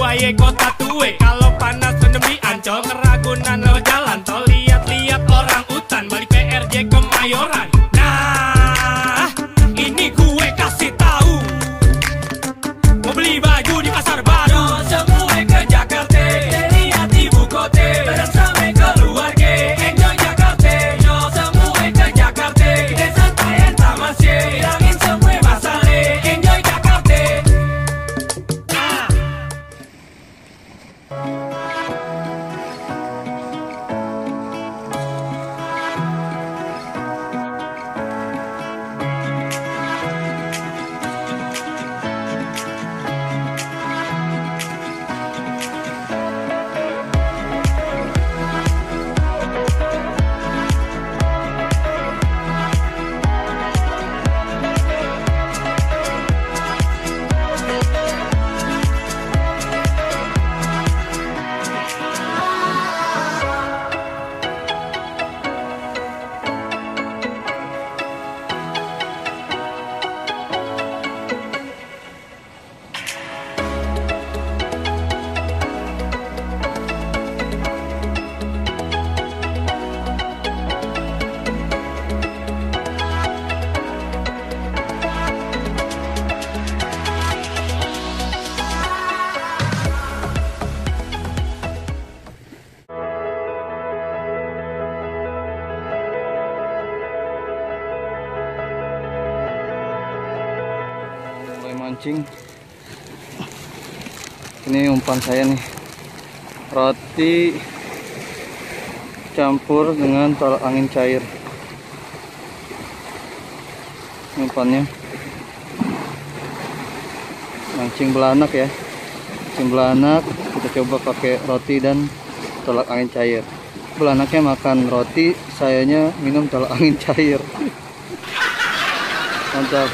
buaya kota tue. Kalau panas rendem di Ancol, Keragunan lewat jalan tol. Lihat-lihat orang utan balik PRJ Kemayoran. Nah, ini gue kasih tahu, mau beli baju di pasar baru. Semua ke Jakarta, lihat ibu kota, dan sampai keluarga. Enjoy Jakarta, yo semua ke Jakarta. Kita santai entah masih, hilangin semua masalah. Enjoy Jakarta. Mancing. Ini umpan saya nih, roti campur dengan tolak angin cair. Ini umpannya mancing belanak ya, mancing belanak. Kita coba pakai roti dan tolak angin cair. Belanaknya makan roti, sayanya minum tolak angin cair. Mantap.